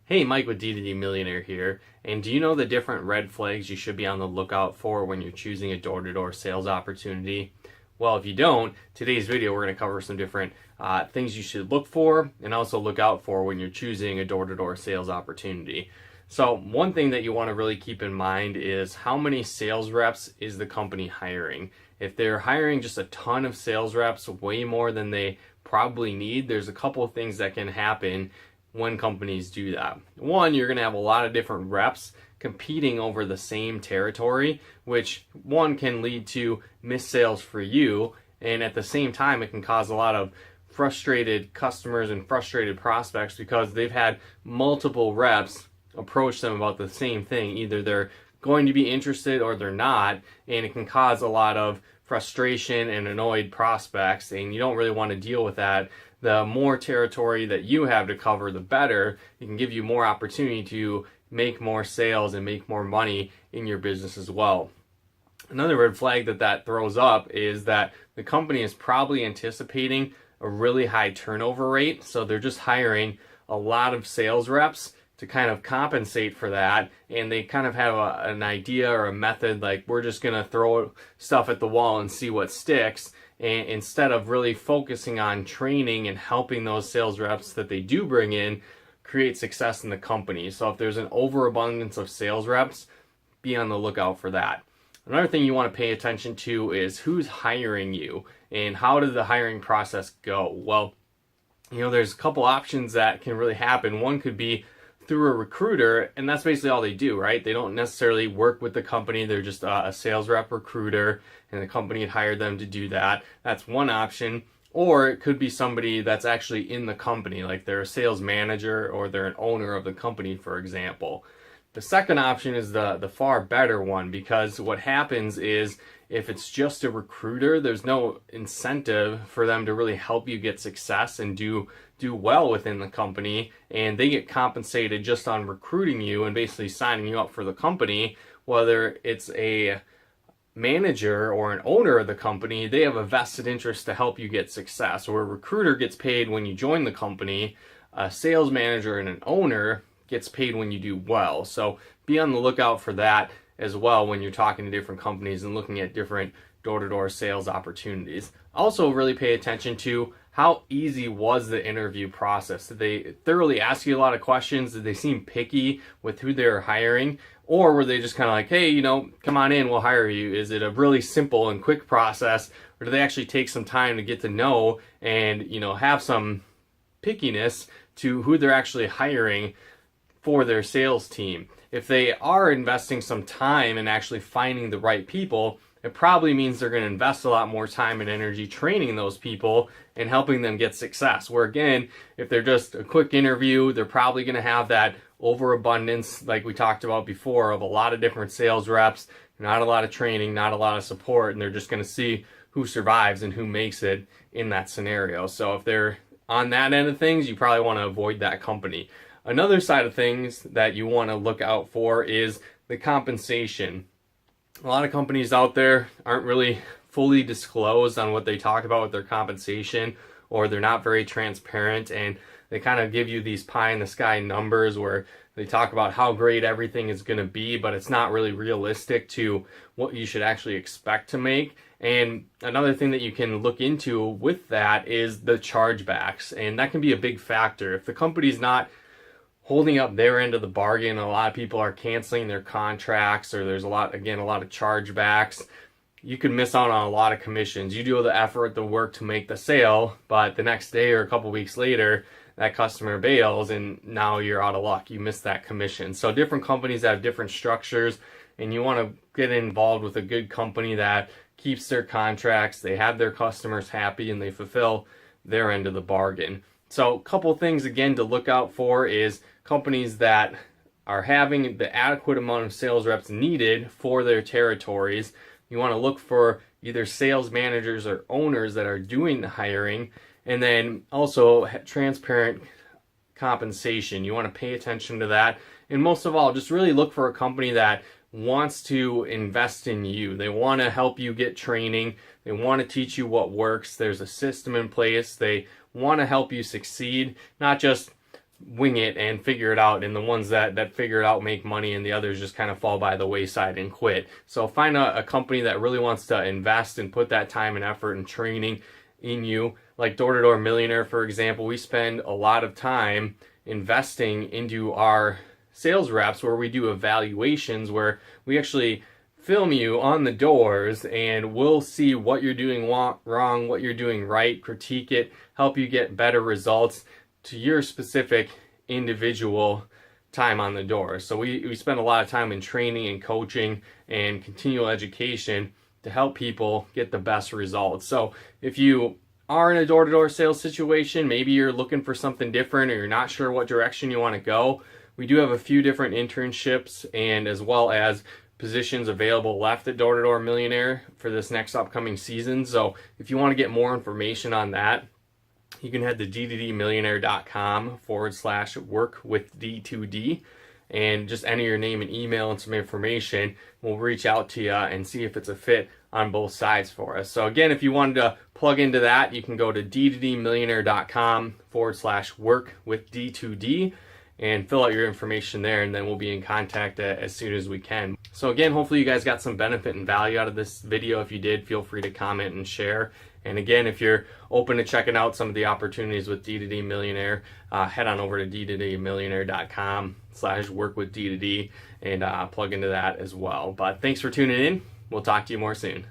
Hey, Mike with D2D Millionaire here. And do you know the different red flags you should be on the lookout for when you're choosing a door-to-door sales opportunity? Well, if you don't, today's video we're going to cover some different things you should look for and also look out for when you're choosing a door-to-door sales opportunity. So one thing that you want to really keep in mind is how many sales reps is the company hiring. If they're hiring just a ton of sales reps, way more than they probably need, there's a couple of things that can happen when companies do that. One, you're going to have a lot of different reps competing over the same territory, which one can lead to missed sales for you, and at the same time it can cause a lot of frustrated customers and frustrated prospects because they've had multiple reps approach them about the same thing. Either they're going to be interested or they're not, and it can cause a lot of frustration and annoyed prospects, and you don't really want to deal with that. The more territory that you have to cover, the better. It can give you more opportunity to make more sales and make more money in your business as well. Another red flag that throws up is that the company is probably anticipating a really high turnover rate, so they're just hiring a lot of sales reps to kind of compensate for that, and they kind of have an idea or a method like, we're just going to throw stuff at the wall and see what sticks, and instead of really focusing on training and helping those sales reps that they do bring in create success in the company. So if there's an overabundance of sales reps, be on the lookout for that. Another thing you want to pay attention to is who's hiring you and how does the hiring process go. Well, there's a couple options that can really happen. One could be through a recruiter, and that's basically all they do, right? They don't necessarily work with the company. They're just a sales rep recruiter, and the company had hired them to do that. That's one option. Or it could be somebody that's actually in the company, like they're a sales manager or they're an owner of the company, for example. The second option is the far better one, because what happens is if it's just a recruiter, there's no incentive for them to really help you get success and do well within the company, and they get compensated just on recruiting you and basically signing you up for the company. Whether it's a manager or an owner of the company, they have a vested interest to help you get success. Where a recruiter gets paid when you join the company, a sales manager and an owner gets paid when you do well. So be on the lookout for that as well when you're talking to different companies and looking at different door-to-door sales opportunities. Also really pay attention to how easy was the interview process. Did they thoroughly ask you a lot of questions? Did they seem picky with who they're hiring? Or were they just kind of like, hey, come on in, we'll hire you? Is it a really simple and quick process? Or do they actually take some time to get to know and, have some pickiness to who they're actually hiring for their sales team? If they are investing some time in actually finding the right people, it probably means they're going to invest a lot more time and energy training those people and helping them get success. Where again, if they're just a quick interview, they're probably going to have that overabundance, like we talked about before, of a lot of different sales reps, not a lot of training, not a lot of support, and they're just going to see who survives and who makes it in that scenario. So if they're on that end of things, you probably want to avoid that company. Another side of things that you want to look out for is the compensation. A lot of companies out there aren't really fully disclosed on what they talk about with their compensation, or they're not very transparent, and they kind of give you these pie in the sky numbers where they talk about how great everything is going to be, but it's not really realistic to what you should actually expect to make. And another thing that you can look into with that is the chargebacks, and that can be a big factor. If the company's not holding up their end of the bargain, a lot of people are canceling their contracts, or there's a lot of chargebacks, you could miss out on a lot of commissions. You do all the effort, the work to make the sale, but the next day or a couple weeks later, that customer bails and now you're out of luck. You missed that commission. So different companies have different structures, and you want to get involved with a good company that keeps their contracts, they have their customers happy, and they fulfill their end of the bargain. So a couple things again to look out for is companies that are having the adequate amount of sales reps needed for their territories. You want to look for either sales managers or owners that are doing the hiring, and then also transparent compensation. You want to pay attention to that, and most of all, just really look for a company that wants to invest in you. They want to help you get training. They want to teach you what works. There's a system in place. They want to help you succeed, not just wing it and figure it out, and the ones that figure it out make money, and the others just kind of fall by the wayside and quit. So find a company that really wants to invest and put that time and effort and training in you. Like Door to Door Millionaire, for example, we spend a lot of time investing into our sales reps, where we do evaluations, where we actually film you on the doors, and we'll see what you're doing wrong, what you're doing right, critique it, help you get better results to your specific individual time on the door. So we spend a lot of time in training and coaching and continual education to help people get the best results. So if you are in a door-to-door sales situation, maybe you're looking for something different, or you're not sure what direction you want to go, we do have a few different internships and as well as positions available left at Door to Door Millionaire for this next upcoming season. So if you want to get more information on that, you can head to dddmillionaire.com/workwithd2d and just enter your name and email and some information. We'll reach out to you and see if it's a fit on both sides for us. So again, if you wanted to plug into that, you can go to dddmillionaire.com/workwithd2d and fill out your information there, and then we'll be in contact as soon as we can. So again, hopefully you guys got some benefit and value out of this video. If you did, feel free to comment and share. And again, if you're open to checking out some of the opportunities with D2D Millionaire, head on over to dddmillionaire.com/workwithd2d and plug into that as well. But thanks for tuning in. We'll talk to you more soon.